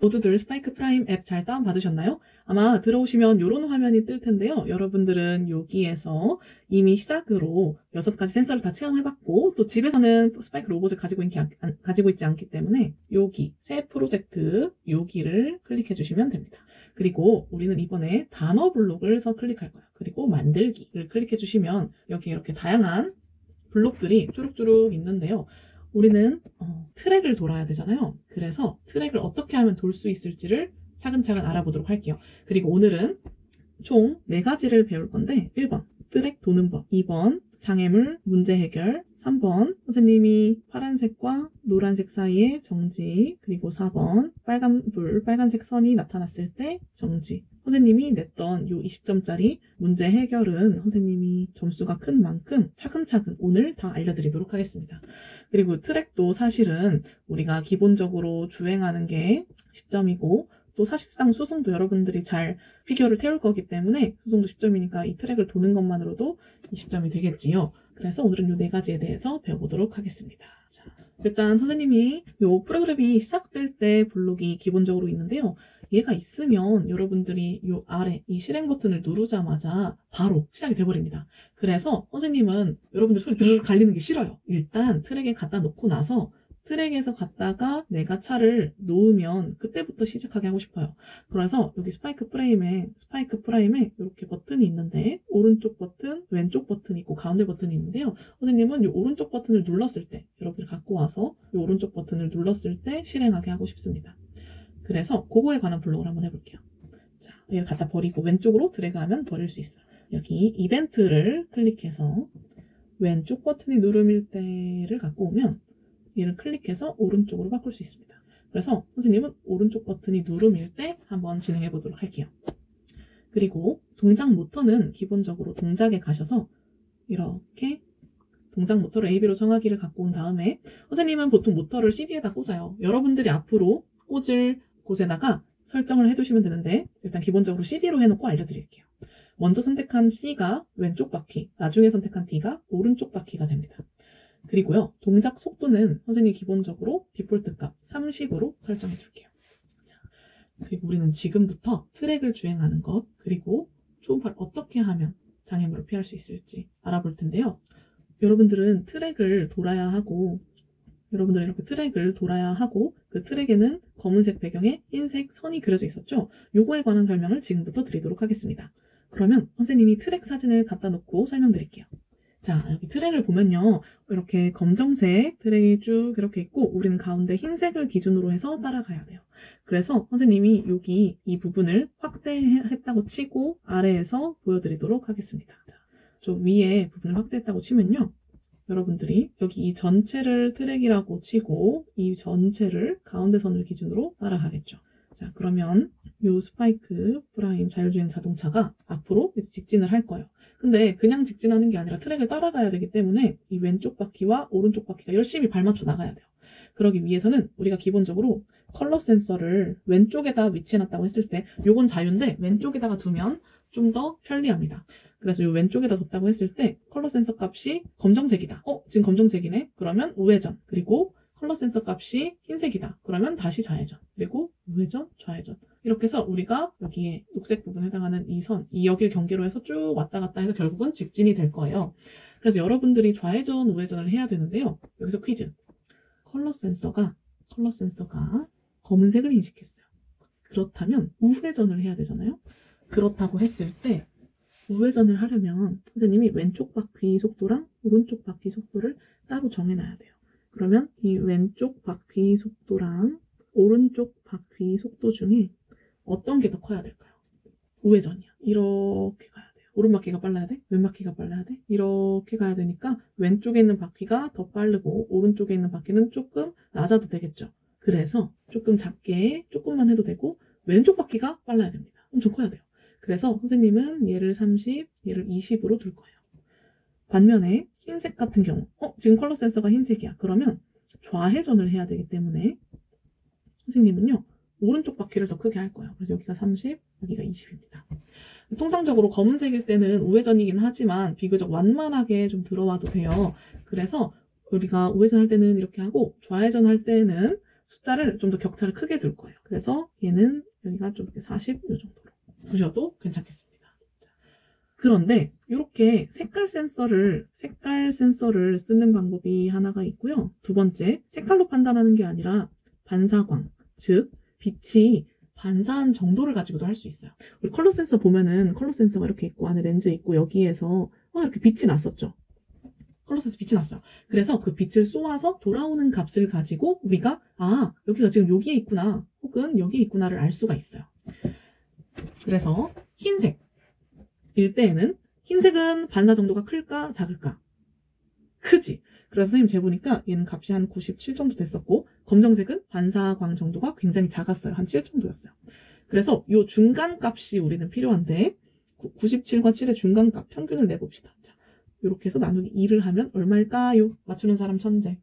모두들 스파이크 프라임 앱 잘 다운받으셨나요? 아마 들어오시면 이런 화면이 뜰 텐데요. 여러분들은 여기에서 이미 시작으로 6가지 센서를 다 체험해봤고 또 집에서는 스파이크 로봇을 가지고 있지 않기 때문에 여기 새 프로젝트 여기를 클릭해 주시면 됩니다. 그리고 우리는 이번에 단어 블록을 클릭할 거예요. 그리고 만들기를 클릭해 주시면 여기 이렇게 다양한 블록들이 쭈룩쭈룩 있는데요. 우리는 트랙을 돌아야 되잖아요. 그래서 트랙을 어떻게 하면 돌 수 있을지를 차근차근 알아보도록 할게요. 그리고 오늘은 총 4가지를 배울 건데 1번 트랙 도는 법, 2번 장애물 문제 해결, 3번 선생님이 파란색과 노란색 사이에 정지, 그리고 4번 빨간색 선이 나타났을 때 정지. 선생님이 냈던 요 20점짜리 문제 해결은 선생님이 점수가 큰 만큼 차근차근 오늘 다 알려드리도록 하겠습니다. 그리고 트랙도 사실은 우리가 기본적으로 주행하는 게 10점이고 또 사실상 수송도 여러분들이 잘 피겨를 태울 거기 때문에 수송도 10점이니까 이 트랙을 도는 것만으로도 20점이 되겠지요. 그래서 오늘은 이 4가지에 대해서 배워보도록 하겠습니다. 자, 일단 선생님이 이 프로그램이 시작될 때 블록이 기본적으로 있는데요. 얘가 있으면 여러분들이 이 아래 이 실행 버튼을 누르자마자 바로 시작이 돼버립니다. 그래서 선생님은 여러분들 소리 드르르 갈리는 게 싫어요. 일단 트랙에 갖다 놓고 나서 트랙에서 갔다가 내가 차를 놓으면 그때부터 시작하게 하고 싶어요. 그래서 여기 스파이크 프라임에 이렇게 버튼이 있는데 오른쪽 버튼, 왼쪽 버튼이 있고 가운데 버튼이 있는데요. 선생님은 이 오른쪽 버튼을 눌렀을 때 여러분들 갖고 와서 이 오른쪽 버튼을 눌렀을 때 실행하게 하고 싶습니다. 그래서 그거에 관한 블록을 한번 해볼게요. 자, 얘를 갖다 버리고 왼쪽으로 드래그하면 버릴 수 있어요. 여기 이벤트를 클릭해서 왼쪽 버튼이 누름일 때를 갖고 오면 얘를 클릭해서 오른쪽으로 바꿀 수 있습니다. 그래서 선생님은 오른쪽 버튼이 누름일 때 한번 진행해 보도록 할게요. 그리고 동작 모터는 기본적으로 동작에 가셔서 이렇게 동작 모터를 AB로 정하기를 갖고 온 다음에 선생님은 보통 모터를 CD에다 꽂아요. 여러분들이 앞으로 꽂을 곳에다가 설정을 해두시면 되는데 일단 기본적으로 CD로 해놓고 알려드릴게요. 먼저 선택한 C가 왼쪽 바퀴, 나중에 선택한 D가 오른쪽 바퀴가 됩니다. 그리고요, 동작 속도는 선생님이 기본적으로 디폴트 값 30으로 설정해 줄게요. 자, 그리고 우리는 지금부터 트랙을 주행하는 것, 그리고 초음파를 어떻게 하면 장애물을 피할 수 있을지 알아볼 텐데요. 여러분들은 트랙을 돌아야 하고 그 트랙에는 검은색 배경에 흰색 선이 그려져 있었죠. 요거에 관한 설명을 지금부터 드리도록 하겠습니다. 그러면 선생님이 트랙 사진을 갖다 놓고 설명드릴게요. 자, 여기 트랙을 보면요. 이렇게 검정색 트랙이 쭉 이렇게 있고 우리는 가운데 흰색을 기준으로 해서 따라가야 돼요. 그래서 선생님이 여기 이 부분을 확대했다고 치고 아래에서 보여드리도록 하겠습니다. 자, 저 위에 부분을 확대했다고 치면요. 여러분들이 여기 이 전체를 트랙이라고 치고 이 전체를 가운데 선을 기준으로 따라가겠죠. 자, 그러면 이 스파이크 프라임 자율주행 자동차가 앞으로 직진을 할 거예요. 근데 그냥 직진하는 게 아니라 트랙을 따라가야 되기 때문에 이 왼쪽 바퀴와 오른쪽 바퀴가 열심히 발맞춰 나가야 돼요. 그러기 위해서는 우리가 기본적으로 컬러 센서를 왼쪽에다 위치해놨다고 했을 때 요건 자유인데 왼쪽에다가 두면 좀 더 편리합니다. 그래서 이 왼쪽에다 뒀다고 했을 때 컬러 센서 값이 검정색이다. 지금 검정색이네. 그러면 우회전. 그리고 컬러 센서 값이 흰색이다. 그러면 다시 좌회전. 그리고 우회전, 좌회전. 이렇게 해서 우리가 여기에 녹색 부분에 해당하는 이 선, 이 여길 경계로 해서 쭉 왔다 갔다 해서 결국은 직진이 될 거예요. 그래서 여러분들이 좌회전, 우회전을 해야 되는데요. 여기서 퀴즈. 컬러 센서가 검은색을 인식했어요. 그렇다면 우회전을 해야 되잖아요. 그렇다고 했을 때 우회전을 하려면 선생님이 왼쪽 바퀴 속도랑 오른쪽 바퀴 속도를 따로 정해놔야 돼요. 그러면 이 왼쪽 바퀴 속도랑 오른쪽 바퀴 속도 중에 어떤 게 더 커야 될까요? 우회전이야. 이렇게 가야 돼요. 오른바퀴가 빨라야 돼? 왼바퀴가 빨라야 돼? 이렇게 가야 되니까 왼쪽에 있는 바퀴가 더 빠르고 오른쪽에 있는 바퀴는 조금 낮아도 되겠죠. 그래서 조금 작게 조금만 해도 되고 왼쪽 바퀴가 빨라야 됩니다. 엄청 커야 돼요. 그래서 선생님은 얘를 30, 얘를 20으로 둘 거예요. 반면에 흰색 같은 경우 지금 컬러 센서가 흰색이야. 그러면 좌회전을 해야 되기 때문에 선생님은요 오른쪽 바퀴를 더 크게 할 거예요. 그래서 여기가 30, 여기가 20입니다. 통상적으로 검은색일 때는 우회전이긴 하지만 비교적 완만하게 좀 들어와도 돼요. 그래서 우리가 우회전할 때는 이렇게 하고 좌회전할 때는 숫자를 좀 더 격차를 크게 둘 거예요. 그래서 얘는 여기가 좀 40 요 정도로 두셔도 괜찮겠습니다. 그런데 이렇게 색깔 센서를 쓰는 방법이 하나가 있고요. 두 번째, 색깔로 판단하는 게 아니라 반사광, 즉 빛이 반사한 정도를 가지고도 할 수 있어요. 우리 컬러 센서 보면은 컬러 센서가 이렇게 있고 안에 렌즈 있고 여기에서 이렇게 빛이 났었죠. 컬러 센서 빛이 났어요. 그래서 그 빛을 쏘아서 돌아오는 값을 가지고 우리가 여기가 지금 여기에 있구나 혹은 여기에 있구나를 알 수가 있어요. 그래서 흰색일 때에는 흰색은 반사 정도가 클까 작을까? 크지. 그래서 선생님 재보니까 얘는 값이 한 97 정도 됐었고 검정색은 반사광 정도가 굉장히 작았어요. 한 7 정도였어요. 그래서 요 중간 값이 우리는 필요한데 97과 7의 중간 값 평균을 내봅시다. 자, 이렇게 해서 나누기 2를 하면 얼마일까요? 맞추는 사람 천재.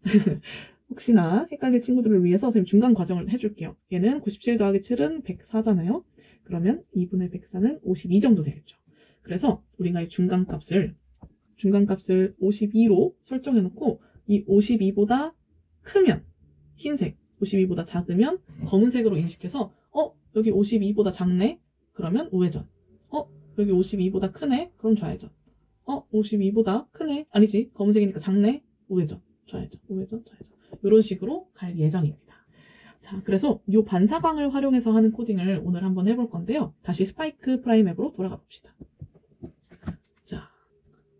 혹시나 헷갈릴 친구들을 위해서 선생님 중간 과정을 해줄게요. 얘는 97 더하기 7은 104잖아요. 그러면 2분의 104는 52 정도 되겠죠. 그래서 우리가 이 중간값을 52로 설정해놓고 이 52보다 크면 흰색, 52보다 작으면 검은색으로 인식해서 여기 52보다 작네? 그러면 우회전. 여기 52보다 크네? 그럼 좌회전. 52보다 크네? 아니지, 검은색이니까 작네? 우회전, 좌회전, 우회전, 좌회전. 이런 식으로 갈 예정입니다. 자, 그래서 이 반사광을 활용해서 하는 코딩을 오늘 한번 해볼 건데요. 다시 스파이크 프라임 앱으로 돌아가 봅시다. 자,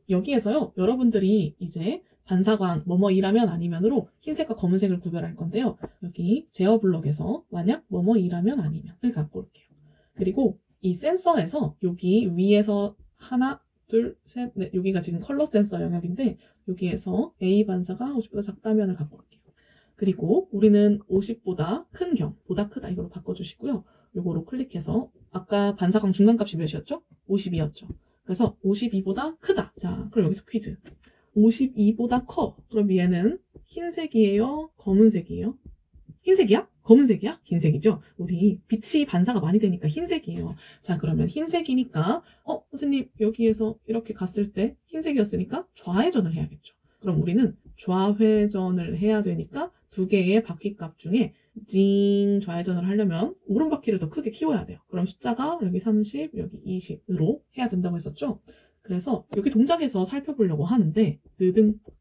여기에서요, 여러분들이 이제 반사광 뭐뭐이라면 아니면으로 흰색과 검은색을 구별할 건데요. 여기 제어 블럭에서 만약 뭐뭐이라면 아니면을 갖고 올게요. 그리고 이 센서에서 여기 위에서 하나, 둘, 셋, 넷, 여기가 지금 컬러 센서 영역인데 여기에서 A 반사가 50보다 작다면을 갖고 올게요. 그리고 우리는 50보다 큰 경우, 보다 크다 이걸로 바꿔주시고요. 요거로 클릭해서 아까 반사광 중간값이 몇이었죠? 52였죠. 그래서 52보다 크다. 자, 그럼 여기서 퀴즈. 52보다 커. 그럼 얘는 흰색이에요? 검은색이에요? 흰색이야? 검은색이야? 흰색이죠? 우리 빛이 반사가 많이 되니까 흰색이에요. 자, 그러면 흰색이니까 선생님 여기에서 이렇게 갔을 때 흰색이었으니까 좌회전을 해야겠죠. 그럼 우리는 좌회전을 해야 되니까 두 개의 바퀴값 중에 좌회전을 하려면 오른바퀴를 더 크게 키워야 돼요. 그럼 숫자가 여기 30, 여기 20으로 해야 된다고 했었죠. 그래서 여기 동작에서 살펴보려고 하는데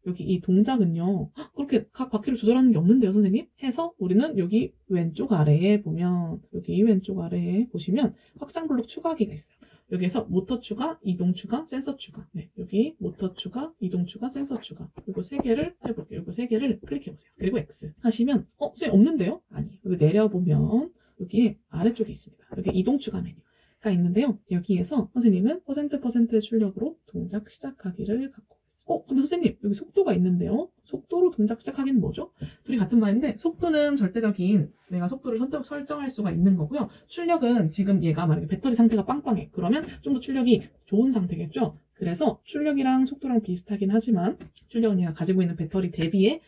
여기 이 동작은요 그렇게 각 바퀴를 조절하는 게 없는데요 선생님? 해서 우리는 여기 왼쪽 아래에 보면 여기 왼쪽 아래에 보시면 확장 블록 추가하기가 있어요. 여기에서 모터 추가, 이동 추가, 센서 추가. 네, 여기 모터 추가, 이동 추가, 센서 추가. 이거 세 개를 해볼게요. 이거 세 개를 클릭해보세요. 그리고 X 하시면 선생님 없는데요? 아니에요. 여기 내려보면 여기에 아래쪽에 있습니다. 여기 이동 추가 메뉴가 있는데요. 여기에서 선생님은 %%의 출력으로 동작 시작하기를 갖고 근데 선생님 여기 속도가 있는데요. 속도로 동작 시작하기는 뭐죠? 둘이 같은 말인데 속도는 절대적인 내가 속도를 설정할 수가 있는 거고요. 출력은 지금 얘가 만약에 배터리 상태가 빵빵해. 그러면 좀 더 출력이 좋은 상태겠죠. 그래서 출력이랑 속도랑 비슷하긴 하지만 출력은 얘가 가지고 있는 배터리 대비의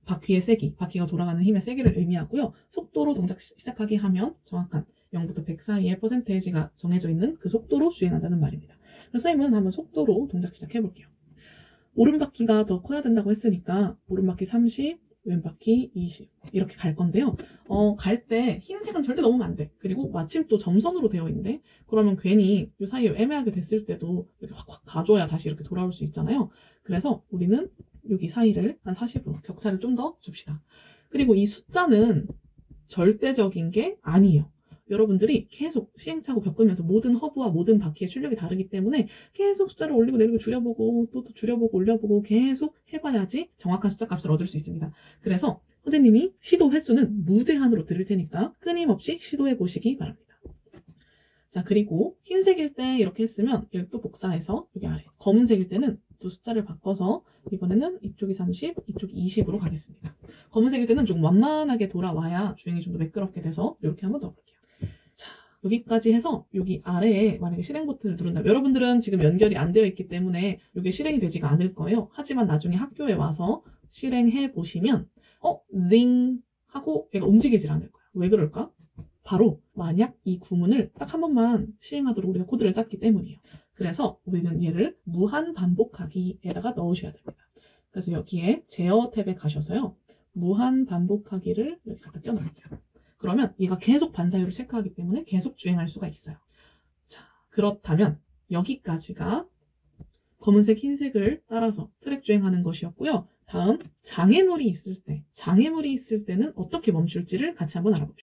바퀴의 세기, 바퀴가 돌아가는 힘의 세기를 의미하고요. 속도로 동작 시작하게 하면 정확한 0부터 100 사이의 퍼센테이지가 정해져 있는 그 속도로 주행한다는 말입니다. 그래서 선생님은 한번 속도로 동작 시작해 볼게요. 오른바퀴가 더 커야 된다고 했으니까 오른바퀴 30, 왼바퀴 20 이렇게 갈 건데요. 갈 때 흰색은 절대 넣으면 안 돼. 그리고 마침 또 점선으로 되어 있는데 그러면 괜히 이 사이에 애매하게 됐을 때도 이렇게 확 가줘야 다시 이렇게 돌아올 수 있잖아요. 그래서 우리는 여기 사이를 한 40으로 격차를 좀 더 줍시다. 그리고 이 숫자는 절대적인 게 아니에요. 여러분들이 계속 시행착오 겪으면서 모든 허브와 모든 바퀴의 출력이 다르기 때문에 계속 숫자를 올리고 내리고 줄여보고 또 줄여보고 올려보고 계속 해봐야지 정확한 숫자 값을 얻을 수 있습니다. 그래서 선생님이 시도 횟수는 무제한으로 드릴 테니까 끊임없이 시도해 보시기 바랍니다. 자, 그리고 흰색일 때 이렇게 했으면 여기 또 복사해서 여기 아래 검은색일 때는 두 숫자를 바꿔서 이번에는 이쪽이 30, 이쪽이 20으로 가겠습니다. 검은색일 때는 조금 완만하게 돌아와야 주행이 좀 더 매끄럽게 돼서 이렇게 한번 더 볼게요. 여기까지 해서 여기 아래에 만약에 실행 버튼을 누른다면 여러분들은 지금 연결이 안 되어 있기 때문에 이게 실행이 되지가 않을 거예요. 하지만 나중에 학교에 와서 실행해 보시면 징 하고 얘가 움직이질 않을 거예요. 왜 그럴까? 바로 만약 이 구문을 딱 한 번만 시행하도록 우리가 코드를 짰기 때문이에요. 그래서 우리는 얘를 무한 반복하기에다가 넣으셔야 됩니다. 그래서 여기에 제어 탭에 가셔서요. 무한 반복하기를 여기 갖다 껴놓을게요. 그러면 얘가 계속 반사율을 체크하기 때문에 계속 주행할 수가 있어요. 자, 그렇다면 여기까지가 검은색, 흰색을 따라서 트랙 주행하는 것이었고요. 다음 장애물이 있을 때는 어떻게 멈출지를 같이 한번 알아봅시다.